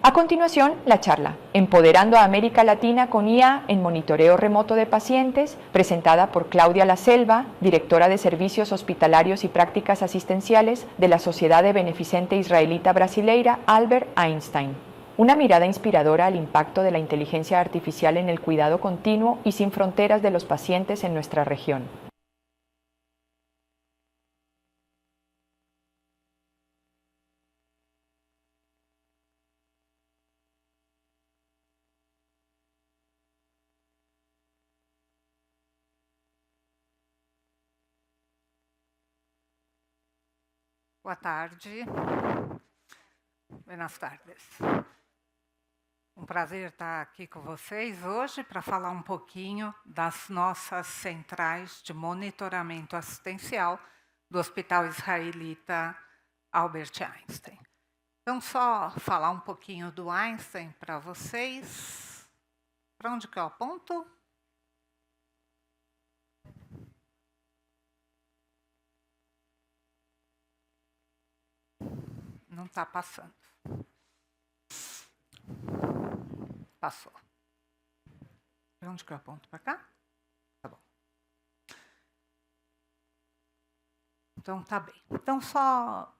A continuación, la charla, Empoderando a América Latina con IA en monitoreo remoto de pacientes, presentada por Claudia La Selva, directora de Servicios Hospitalarios y Prácticas Asistenciales de la Sociedad de Beneficente Israelita Brasileira Albert Einstein. Una mirada inspiradora al impacto de la inteligencia artificial en el cuidado continuo y sin fronteras de los pacientes en nuestra región. Boa tarde. Buenas tardes. Prazer estar aqui com vocês hoje para falar um pouquinho das nossas centrais de monitoramento assistencial do Hospital Israelita Albert Einstein. Então, só falar um pouquinho do Einstein para vocês. Para onde que eu aponto? Não está passando. Passou. Para onde que eu aponto? Para cá? Tá bom. Então, tá bem. Então, só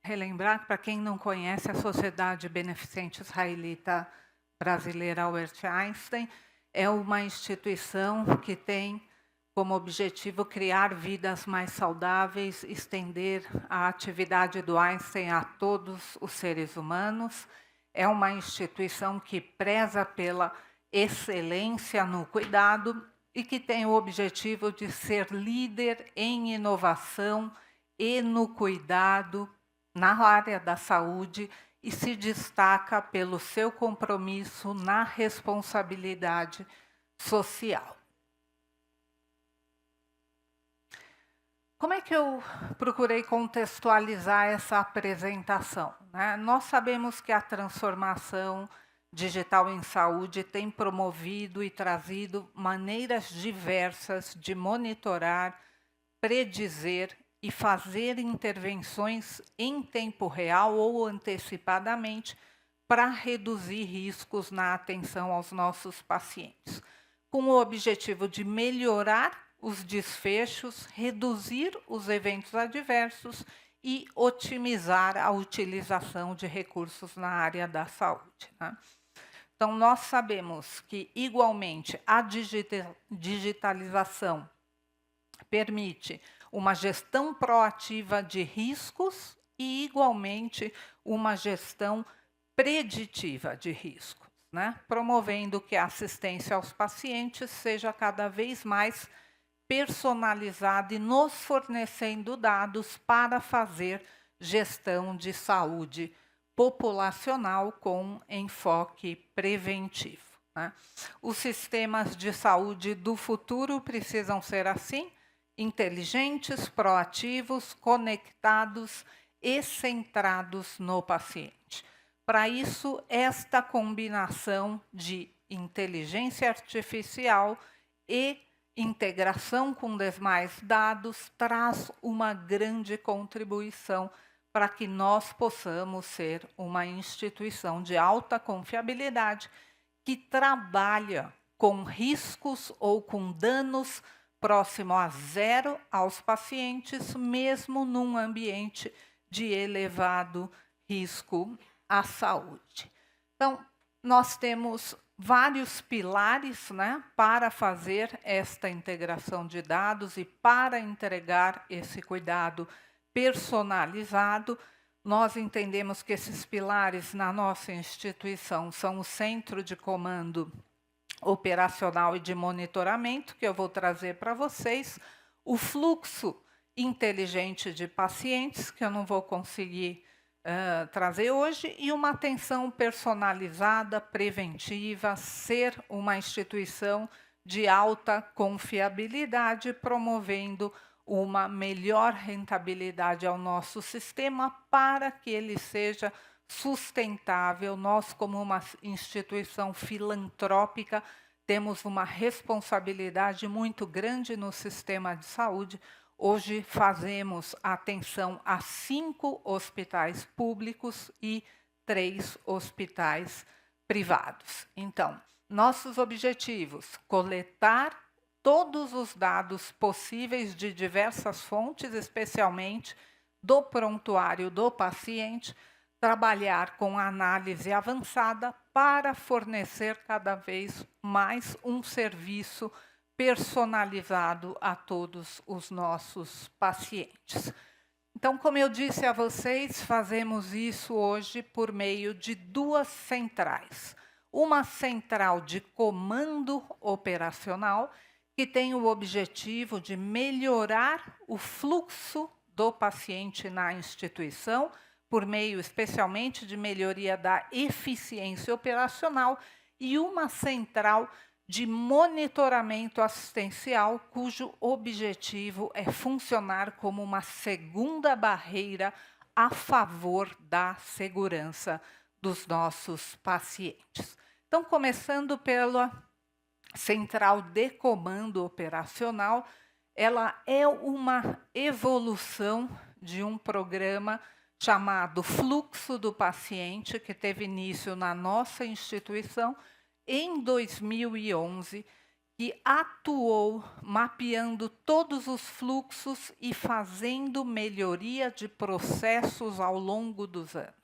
relembrar que, para quem não conhece, a Sociedade Beneficente Israelita Brasileira Albert Einstein é uma instituição que tem como objetivo criar vidas mais saudáveis, estender a atividade do Einstein a todos os seres humanos. É uma instituição que preza pela excelência no cuidado e que tem o objetivo de ser líder em inovação e no cuidado na área da saúde e se destaca pelo seu compromisso na responsabilidade social. Como é que eu procurei contextualizar essa apresentação, né? Nós sabemos que a transformação digital em saúde tem promovido e trazido maneiras diversas de monitorar, predizer e fazer intervenções em tempo real ou antecipadamente para reduzir riscos na atenção aos nossos pacientes, com o objetivo de melhorar os desfechos, reduzir os eventos adversos e otimizar a utilização de recursos na área da saúde, né? Então, nós sabemos que, igualmente, a digitalização permite uma gestão proativa de riscos e, igualmente, uma gestão preditiva de riscos, né? Promovendo que a assistência aos pacientes seja cada vez mais personalizada e nos fornecendo dados para fazer gestão de saúde populacional com enfoque preventivo, né? Os sistemas de saúde do futuro precisam ser assim, inteligentes, proativos, conectados e centrados no paciente. Para isso, esta combinação de inteligência artificial e integração com demais dados traz uma grande contribuição para que nós possamos ser uma instituição de alta confiabilidade que trabalha com riscos ou com danos próximo a zero aos pacientes, mesmo num ambiente de elevado risco à saúde. Então, nós temos vários pilares, né, para fazer esta integração de dados e para entregar esse cuidado personalizado. Nós entendemos que esses pilares na nossa instituição são o centro de comando operacional e de monitoramento, que eu vou trazer para vocês, o fluxo inteligente de pacientes, que eu não vou conseguir trazer hoje, e uma atenção personalizada, preventiva, ser uma instituição de alta confiabilidade, promovendo uma melhor rentabilidade ao nosso sistema para que ele seja sustentável. Nós, como uma instituição filantrópica, temos uma responsabilidade muito grande no sistema de saúde. Hoje fazemos atenção a 5 hospitais públicos e 3 hospitais privados. Então, nossos objetivos: coletar todos os dados possíveis de diversas fontes, especialmente do prontuário do paciente, trabalhar com análise avançada para fornecer cada vez mais um serviço personalizado a todos os nossos pacientes. Então, como eu disse a vocês, fazemos isso hoje por meio de 2 centrais. Uma central de comando operacional, que tem o objetivo de melhorar o fluxo do paciente na instituição, por meio especialmente de melhoria da eficiência operacional, e uma central de monitoramento assistencial, cujo objetivo é funcionar como uma segunda barreira a favor da segurança dos nossos pacientes. Então, começando pela central de comando operacional, ela é uma evolução de um programa chamado Fluxo do Paciente, que teve início na nossa instituição em 2011, que atuou mapeando todos os fluxos e fazendo melhoria de processos ao longo dos anos.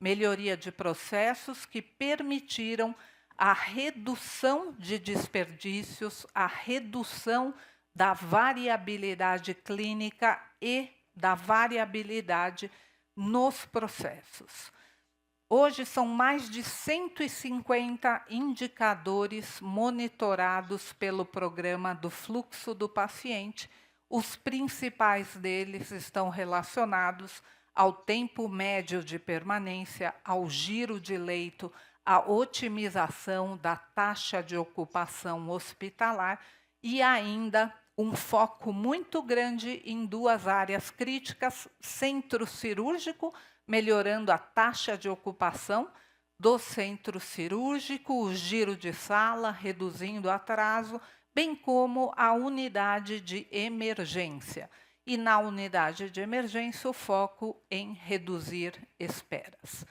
Melhoria de processos que permitiram a redução de desperdícios, a redução da variabilidade clínica e da variabilidade nos processos. Hoje são mais de 150 indicadores monitorados pelo programa do fluxo do paciente. Os principais deles estão relacionados ao tempo médio de permanência, ao giro de leito, à otimização da taxa de ocupação hospitalar e ainda um foco muito grande em 2 áreas críticas: centro cirúrgico, melhorando a taxa de ocupação do centro cirúrgico, o giro de sala, reduzindo o atraso, bem como a unidade de emergência. E na unidade de emergência, o foco em reduzir esperas.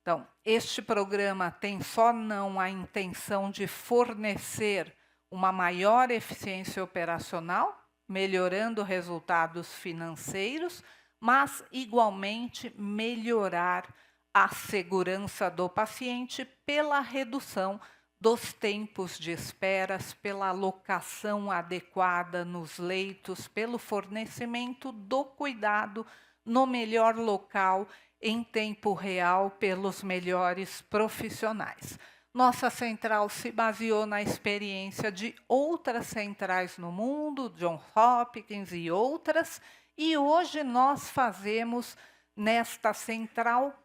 Então, este programa tem só não a intenção de fornecer uma maior eficiência operacional, melhorando resultados financeiros, mas, igualmente, melhorar a segurança do paciente pela redução dos tempos de esperas, pela alocação adequada nos leitos, pelo fornecimento do cuidado no melhor local, em tempo real, pelos melhores profissionais. Nossa central se baseou na experiência de outras centrais no mundo, Johns Hopkins e outras, e hoje nós fazemos, nesta central,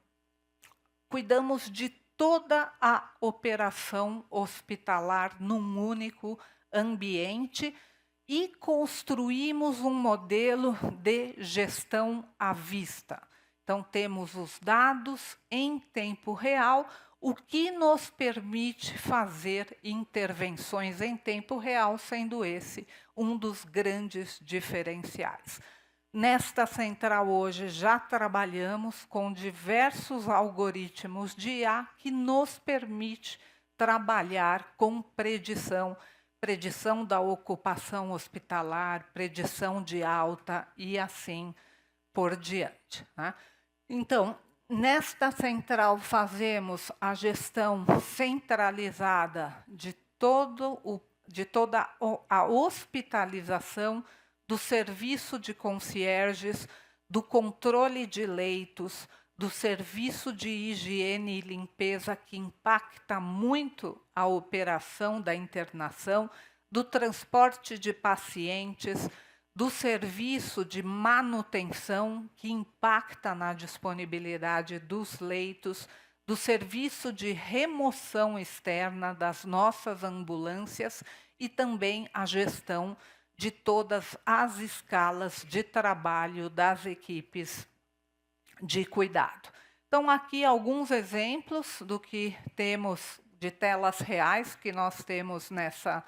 cuidamos de toda a operação hospitalar num único ambiente e construímos um modelo de gestão à vista. Então, temos os dados em tempo real, o que nos permite fazer intervenções em tempo real, sendo esse um dos grandes diferenciais. Nesta central hoje já trabalhamos com diversos algoritmos de IA que nos permite trabalhar com predição da ocupação hospitalar, predição de alta e assim por diante, né? Então, nesta central fazemos a gestão centralizada de toda a hospitalização, do serviço de concierges, do controle de leitos, do serviço de higiene e limpeza, que impacta muito a operação da internação, do transporte de pacientes, do serviço de manutenção, que impacta na disponibilidade dos leitos, do serviço de remoção externa das nossas ambulâncias e também a gestão de todas as escalas de trabalho das equipes de cuidado. Então, aqui alguns exemplos do que temos de telas reais que nós temos nessa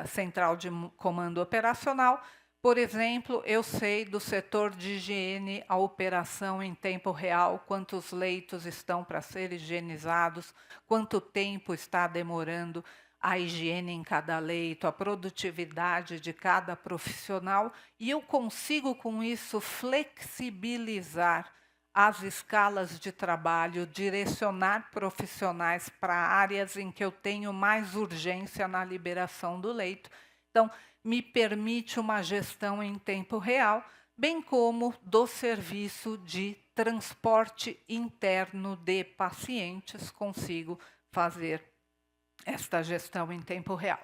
central de comando operacional. Por exemplo, eu sei do setor de higiene a operação em tempo real, quantos leitos estão para ser higienizados, quanto tempo está demorando a higiene em cada leito, a produtividade de cada profissional, e eu consigo, com isso, flexibilizar as escalas de trabalho, direcionar profissionais para áreas em que eu tenho mais urgência na liberação do leito. Então, me permite uma gestão em tempo real, bem como do serviço de transporte interno de pacientes, consigo fazer esta gestão em tempo real.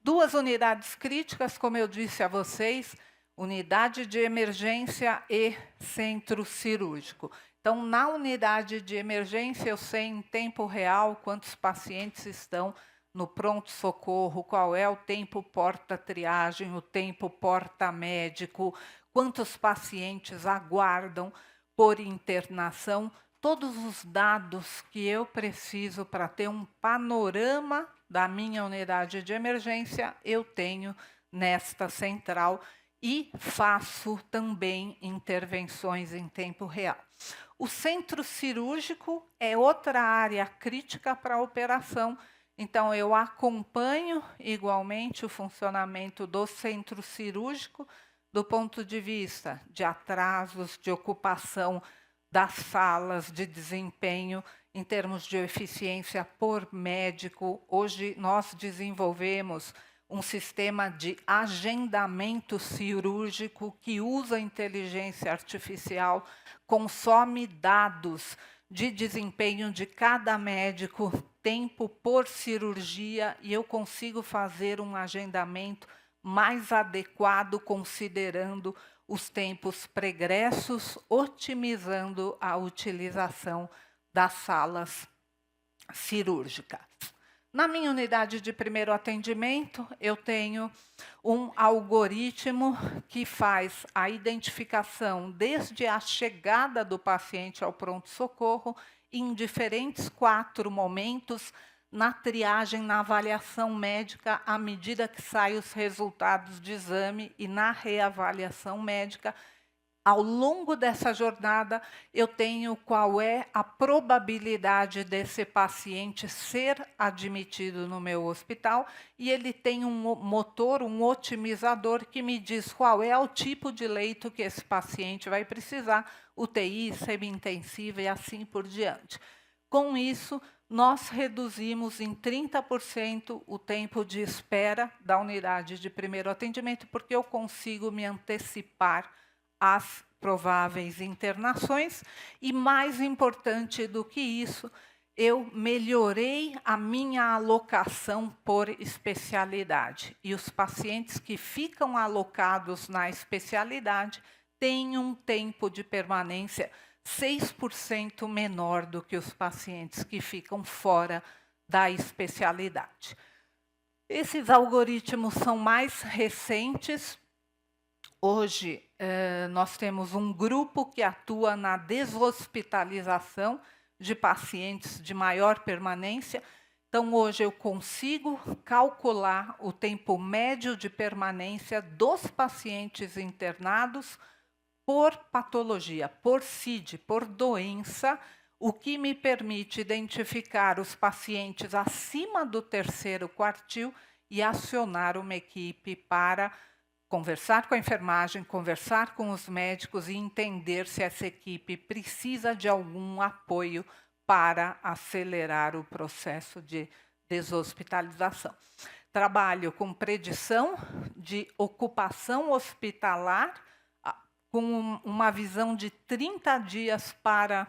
2 unidades críticas, como eu disse a vocês, unidade de emergência e centro cirúrgico. Então, na unidade de emergência, eu sei em tempo real quantos pacientes estão no pronto-socorro, qual é o tempo porta-triagem, o tempo porta-médico, quantos pacientes aguardam por internação, todos os dados que eu preciso para ter um panorama da minha unidade de emergência, eu tenho nesta central e faço também intervenções em tempo real. O centro cirúrgico é outra área crítica para a operação. Então, eu acompanho igualmente o funcionamento do centro cirúrgico do ponto de vista de atrasos, de ocupação das salas, de desempenho, em termos de eficiência por médico. Hoje, nós desenvolvemos um sistema de agendamento cirúrgico que usa inteligência artificial, consome dados de desempenho de cada médico, tempo por cirurgia, e eu consigo fazer um agendamento mais adequado, considerando os tempos pregressos, otimizando a utilização das salas cirúrgicas. Na minha unidade de primeiro atendimento, eu tenho um algoritmo que faz a identificação desde a chegada do paciente ao pronto-socorro em diferentes 4 momentos, na triagem, na avaliação médica, à medida que saem os resultados de exame e na reavaliação médica. Ao longo dessa jornada, eu tenho qual é a probabilidade desse paciente ser admitido no meu hospital, e ele tem um motor, um otimizador, que me diz qual é o tipo de leito que esse paciente vai precisar, UTI, semi-intensiva e assim por diante. Com isso, nós reduzimos em 30% o tempo de espera da unidade de primeiro atendimento, porque eu consigo me antecipar às prováveis internações, e mais importante do que isso, eu melhorei a minha alocação por especialidade. E os pacientes que ficam alocados na especialidade têm um tempo de permanência 6% menor do que os pacientes que ficam fora da especialidade. Esses algoritmos são mais recentes. Hoje, nós temos um grupo que atua na deshospitalização de pacientes de maior permanência. Então, hoje eu consigo calcular o tempo médio de permanência dos pacientes internados por patologia, por CID, por doença, o que me permite identificar os pacientes acima do 3º quartil e acionar uma equipe para conversar com a enfermagem, conversar com os médicos e entender se essa equipe precisa de algum apoio para acelerar o processo de deshospitalização. Trabalho com predição de ocupação hospitalar, com uma visão de 30 dias para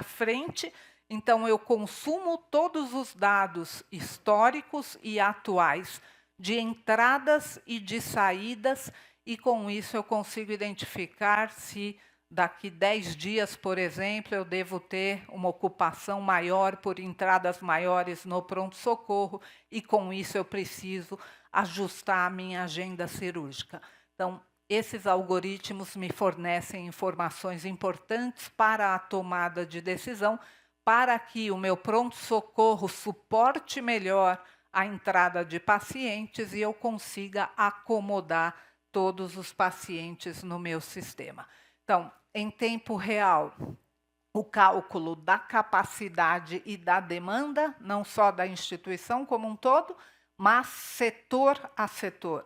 frente. Então, eu consumo todos os dados históricos e atuais de entradas e de saídas, e com isso eu consigo identificar se daqui 10 dias, por exemplo, eu devo ter uma ocupação maior por entradas maiores no pronto-socorro, e com isso eu preciso ajustar a minha agenda cirúrgica. Então, esses algoritmos me fornecem informações importantes para a tomada de decisão, para que o meu pronto-socorro suporte melhor a entrada de pacientes e eu consiga acomodar todos os pacientes no meu sistema. Então, em tempo real, o cálculo da capacidade e da demanda, não só da instituição como um todo, mas setor a setor.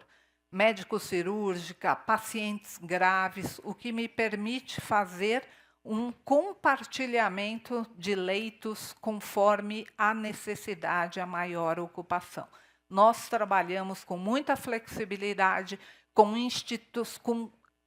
Médico-cirúrgica, pacientes graves, o que me permite fazer um compartilhamento de leitos conforme a necessidade, a maior ocupação. Nós trabalhamos com muita flexibilidade, com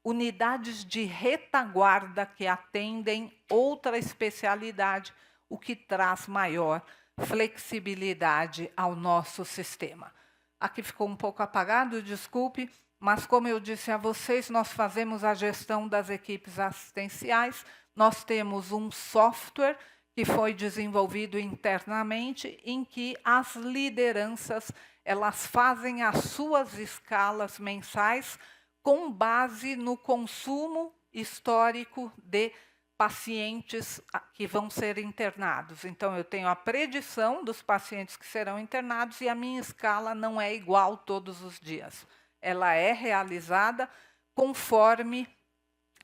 unidades de retaguarda que atendem outra especialidade, o que traz maior flexibilidade ao nosso sistema. Aqui ficou um pouco apagado, desculpe, mas como eu disse a vocês, nós fazemos a gestão das equipes assistenciais, nós temos um software que foi desenvolvido internamente, em que as lideranças elas fazem as suas escalas mensais com base no consumo histórico de pacientes que vão ser internados. Então, eu tenho a predição dos pacientes que serão internados e a minha escala não é igual todos os dias. Ela é realizada conforme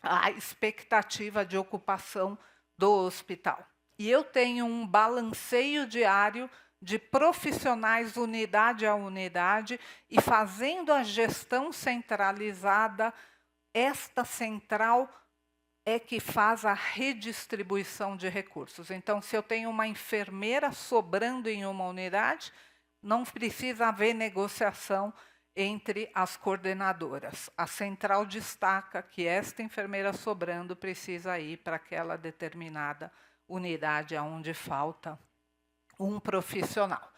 a expectativa de ocupação do hospital. E eu tenho um balanceio diário de profissionais unidade a unidade e fazendo a gestão centralizada, esta central é que faz a redistribuição de recursos. Então, se eu tenho uma enfermeira sobrando em uma unidade, não precisa haver negociação entre as coordenadoras. A central destaca que esta enfermeira sobrando precisa ir para aquela determinada unidade onde falta um profissional.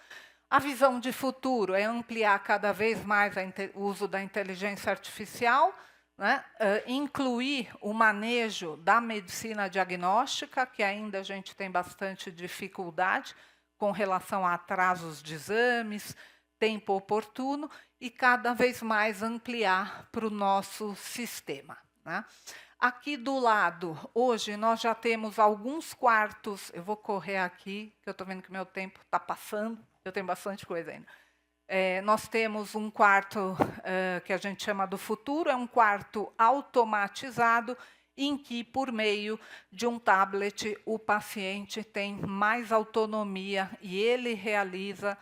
A visão de futuro é ampliar cada vez mais o uso da inteligência artificial, né? Incluir o manejo da medicina diagnóstica, que ainda a gente tem bastante dificuldade com relação a atrasos de exames, tempo oportuno, e cada vez mais ampliar para o nosso sistema, né? Aqui do lado, hoje, nós já temos alguns quartos. Eu vou correr aqui, que eu estou vendo que meu tempo está passando, eu tenho bastante coisa ainda. Nós temos um quarto que a gente chama do futuro, é um quarto automatizado, em que, por meio de um tablet, o paciente tem mais autonomia e ele realiza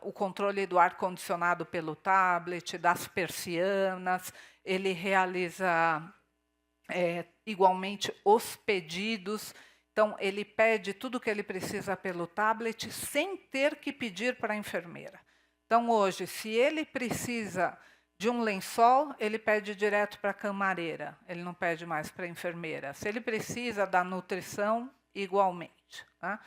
o controle do ar-condicionado pelo tablet, das persianas, ele realiza igualmente os pedidos. Então, ele pede tudo o que ele precisa pelo tablet, sem ter que pedir para a enfermeira. Então, hoje, se ele precisa de um lençol, ele pede direto para a camareira, ele não pede mais para a enfermeira. Se ele precisa da nutrição, igualmente, tá?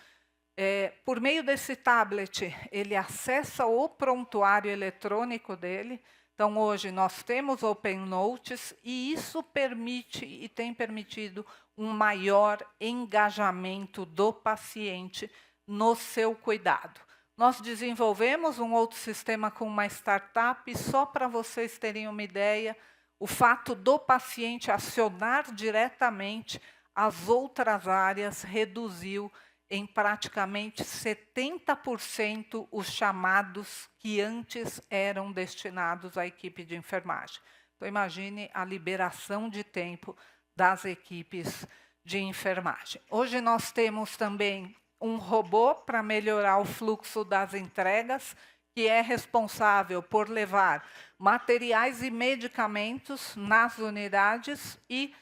Por meio desse tablet, ele acessa o prontuário eletrônico dele. Então, hoje, nós temos Open Notes e isso permite e tem permitido um maior engajamento do paciente no seu cuidado. Nós desenvolvemos um outro sistema com uma startup, só para vocês terem uma ideia, o fato do paciente acionar diretamente as outras áreas reduziu em praticamente 70% os chamados que antes eram destinados à equipe de enfermagem. Então, imagine a liberação de tempo das equipes de enfermagem. Hoje nós temos também um robô para melhorar o fluxo das entregas, que é responsável por levar materiais e medicamentos nas unidades, e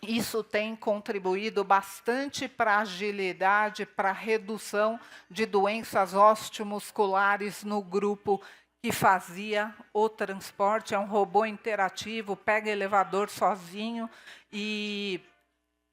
isso tem contribuído bastante para a agilidade, para a redução de doenças osteomusculares no grupo que fazia o transporte. É um robô interativo, pega elevador sozinho e,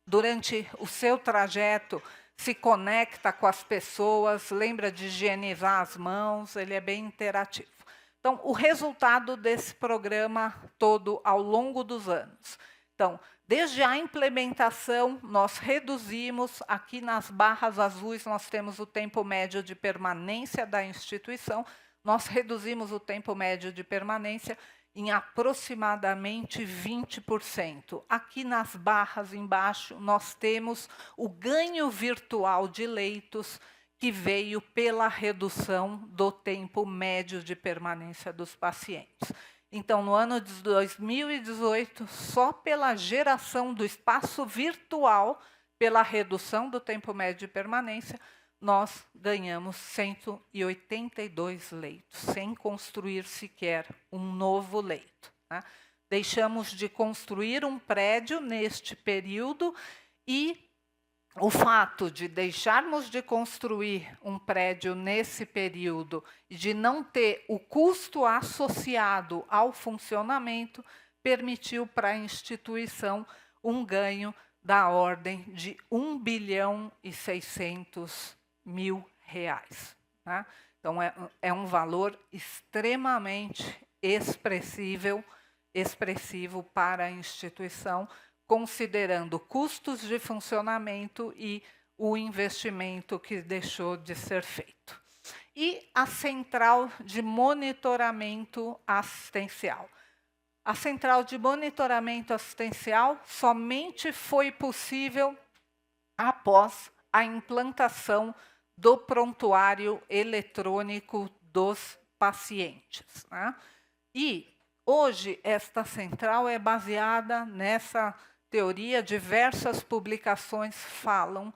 durante o seu trajeto, se conecta com as pessoas, lembra de higienizar as mãos, ele é bem interativo. Então, o resultado desse programa todo ao longo dos anos. Então, desde a implementação, nós reduzimos, aqui nas barras azuis, nós temos o tempo médio de permanência da instituição, nós reduzimos o tempo médio de permanência em aproximadamente 20%. Aqui nas barras embaixo, nós temos o ganho virtual de leitos, que veio pela redução do tempo médio de permanência dos pacientes. Então, no ano de 2018, só pela geração do espaço virtual, pela redução do tempo médio de permanência, nós ganhamos 182 leitos, sem construir sequer um novo leito, né? Deixamos de construir um prédio neste período e o fato de deixarmos de construir um prédio nesse período e de não ter o custo associado ao funcionamento permitiu para a instituição um ganho da ordem de R$1.600.000. Né? Então, é um valor extremamente expressivo para a instituição, considerando custos de funcionamento e o investimento que deixou de ser feito. E a central de monitoramento assistencial. A central de monitoramento assistencial somente foi possível após a implantação do prontuário eletrônico dos pacientes, né? E hoje esta central é baseada nessa teoria. Diversas publicações falam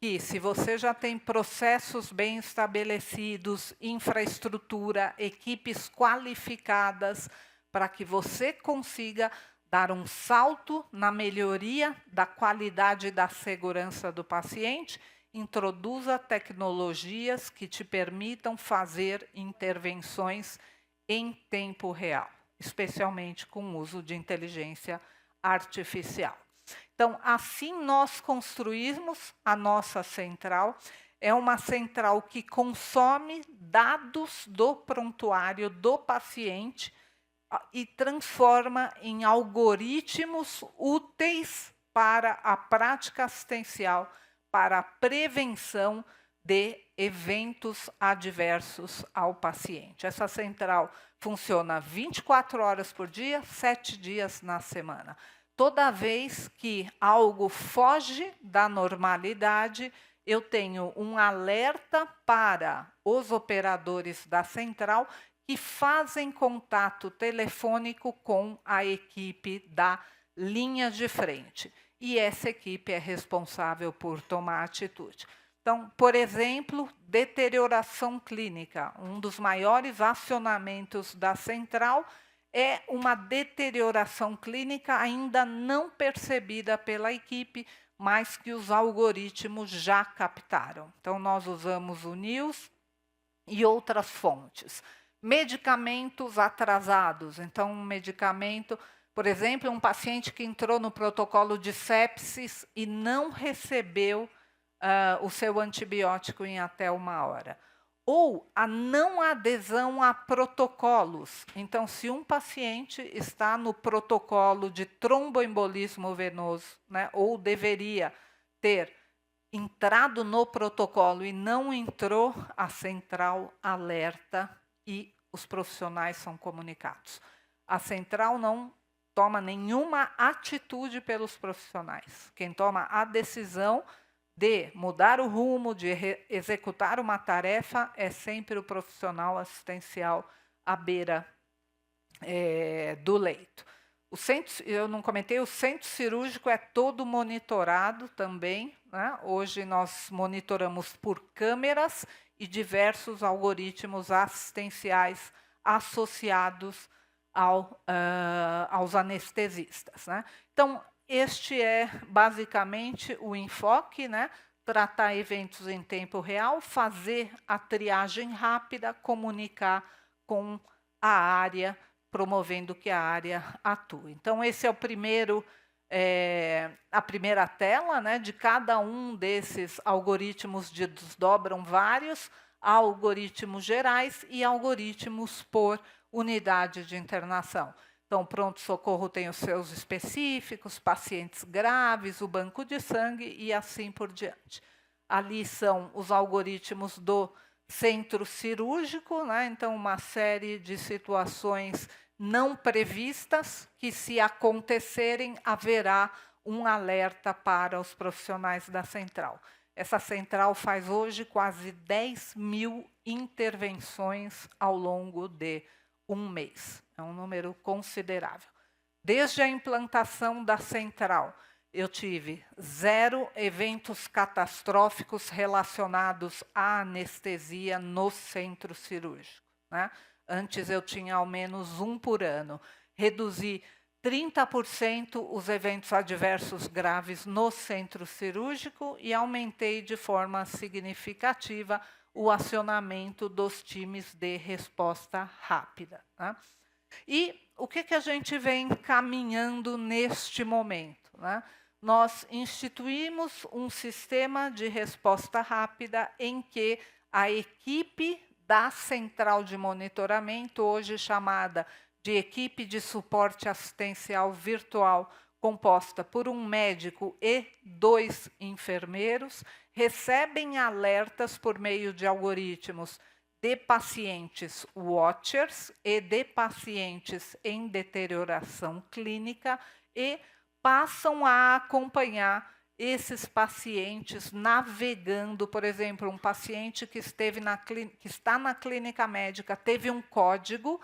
que, se você já tem processos bem estabelecidos, infraestrutura, equipes qualificadas, para que você consiga dar um salto na melhoria da qualidade e da segurança do paciente, introduza tecnologias que te permitam fazer intervenções em tempo real, especialmente com o uso de inteligência artificial. Então, assim nós construímos a nossa central. É uma central que consome dados do prontuário do paciente e transforma em algoritmos úteis para a prática assistencial, para a prevenção de eventos adversos ao paciente. Essa central funciona 24 horas por dia, 7 dias na semana. Toda vez que algo foge da normalidade, eu tenho um alerta para os operadores da central que fazem contato telefônico com a equipe da linha de frente. E essa equipe é responsável por tomar atitude. Então, por exemplo, deterioração clínica. Um dos maiores acionamentos da central é uma deterioração clínica ainda não percebida pela equipe, mas que os algoritmos já captaram. Então, nós usamos o NIOS e outras fontes. Medicamentos atrasados. Então, um medicamento, por exemplo, um paciente que entrou no protocolo de sepsis e não recebeu o seu antibiótico em até 1 hora. Ou a não adesão a protocolos. Então, se um paciente está no protocolo de tromboembolismo venoso, né, ou deveria ter entrado no protocolo e não entrou, a central alerta e os profissionais são comunicados. A central não toma nenhuma atitude pelos profissionais. Quem toma a decisão de mudar o rumo, de executar uma tarefa, é sempre o profissional assistencial à beira do leito. Eu não comentei, o centro cirúrgico é todo monitorado também, né? Hoje nós monitoramos por câmeras e diversos algoritmos assistenciais associados aos anestesistas, né? Então, este é basicamente o enfoque, né? Tratar eventos em tempo real, fazer a triagem rápida, comunicar com a área, promovendo que a área atue. Então, esse é o primeiro, a primeira tela, né? De cada um desses algoritmos desdobram vários, algoritmos gerais e algoritmos por unidade de internação. Então, o pronto-socorro tem os seus específicos, pacientes graves, o banco de sangue e assim por diante. Ali são os algoritmos do centro cirúrgico, né? Então, uma série de situações não previstas que, se acontecerem, haverá um alerta para os profissionais da central. Essa central faz hoje quase 10.000 intervenções ao longo de 1 mês. é um número considerável. Desde a implantação da central, eu tive 0 eventos catastróficos relacionados à anestesia no centro cirúrgico, né? Antes eu tinha ao menos 1 por ano. Reduzi 30% os eventos adversos graves no centro cirúrgico e aumentei de forma significativa o acionamento dos times de resposta rápida, né? E o que a gente vem caminhando neste momento, né? Nós instituímos um sistema de resposta rápida em que a equipe da central de monitoramento, hoje chamada de equipe de suporte assistencial virtual, composta por um médico e 2 enfermeiros, recebem alertas por meio de algoritmos de pacientes watchers e de pacientes em deterioração clínica e passam a acompanhar esses pacientes navegando, por exemplo, um paciente que está na clínica médica, teve um código,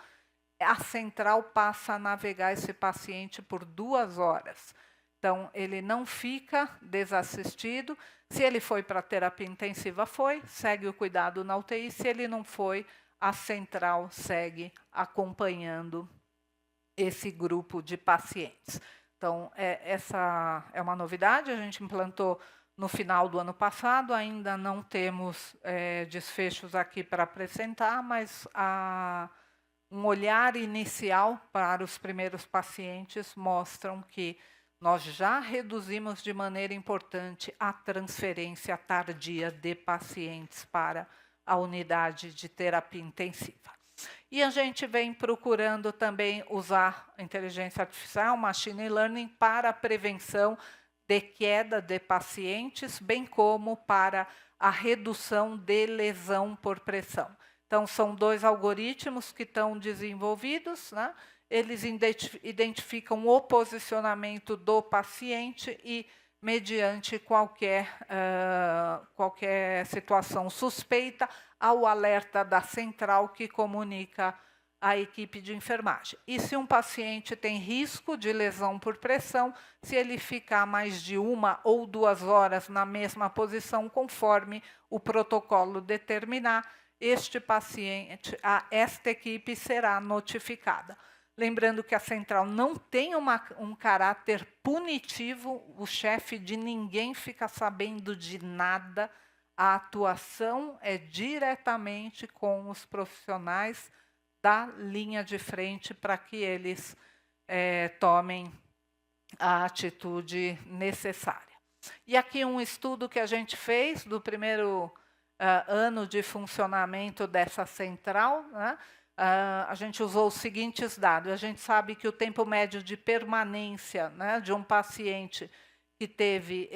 a central passa a navegar esse paciente por 2 horas. Então, ele não fica desassistido. Se ele foi para a terapia intensiva, segue o cuidado na UTI. Se ele não foi, a central segue acompanhando esse grupo de pacientes. Então, essa é uma novidade, a gente implantou no final do ano passado, ainda não temos desfechos aqui para apresentar, mas um olhar inicial para os primeiros pacientes mostram que nós já reduzimos de maneira importante a transferência tardia de pacientes para a unidade de terapia intensiva. E a gente vem procurando também usar a inteligência artificial, machine learning, para a prevenção de queda de pacientes, bem como para a redução de lesão por pressão. Então, são 2 algoritmos que estão desenvolvidos, né? Eles identificam o posicionamento do paciente e, mediante qualquer situação suspeita, ao alerta da central que comunica à equipe de enfermagem. E se um paciente tem risco de lesão por pressão, se ele ficar mais de 1 ou 2 horas na mesma posição, conforme o protocolo determinar, esta equipe será notificada. Lembrando que a central não tem um caráter punitivo, o chefe de ninguém fica sabendo de nada, a atuação é diretamente com os profissionais da linha de frente para que eles tomem a atitude necessária. E aqui um estudo que a gente fez do primeiro ano de funcionamento dessa central, né? A gente usou os seguintes dados. A gente sabe que o tempo médio de permanência, né, de um paciente que teve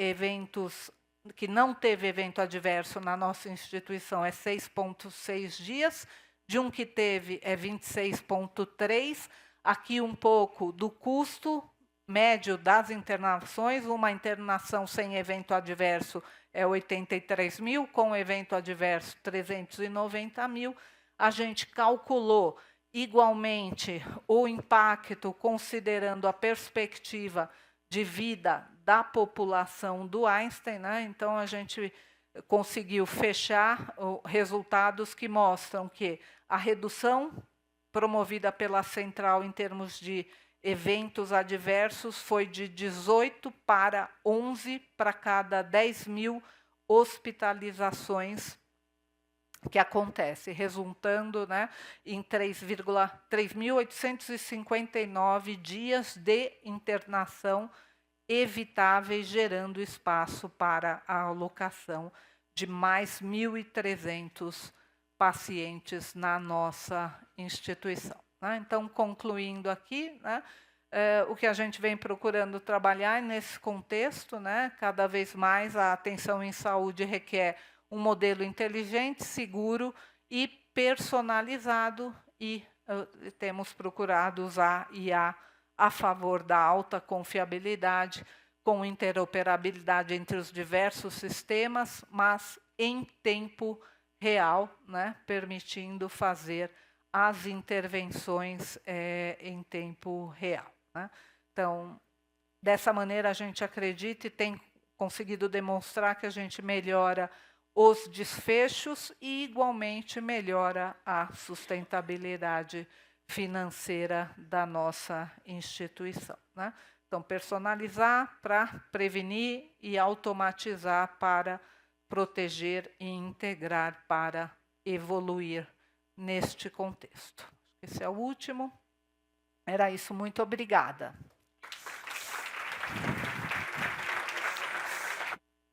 que não teve evento adverso na nossa instituição é 6,6 dias, de um que teve é 26,3. Aqui um pouco do custo médio das internações, uma internação sem evento adverso é 83 mil, com evento adverso 390 mil. A gente calculou igualmente o impacto, considerando a perspectiva de vida da população do Einstein, né? Então, a gente conseguiu fechar resultados que mostram que a redução promovida pela central em termos de eventos adversos foi de 18 para 11 para cada 10 mil hospitalizações que acontece, resultando, né, em 3.859 dias de internação evitáveis, gerando espaço para a alocação de mais 1.300 pacientes na nossa instituição, né? Então, concluindo aqui, né, o que a gente vem procurando trabalhar nesse contexto, né, cada vez mais a atenção em saúde requer um modelo inteligente, seguro e personalizado, e temos procurado usar IA a favor da alta confiabilidade, com interoperabilidade entre os diversos sistemas, mas em tempo real, né, permitindo fazer as intervenções em tempo real, né? Então, dessa maneira, a gente acredita e tem conseguido demonstrar que a gente melhora os desfechos e, igualmente, melhora a sustentabilidade financeira da nossa instituição, né? Então, personalizar para prevenir e automatizar para proteger e integrar para evoluir neste contexto. Esse é o último. Era isso, muito obrigada.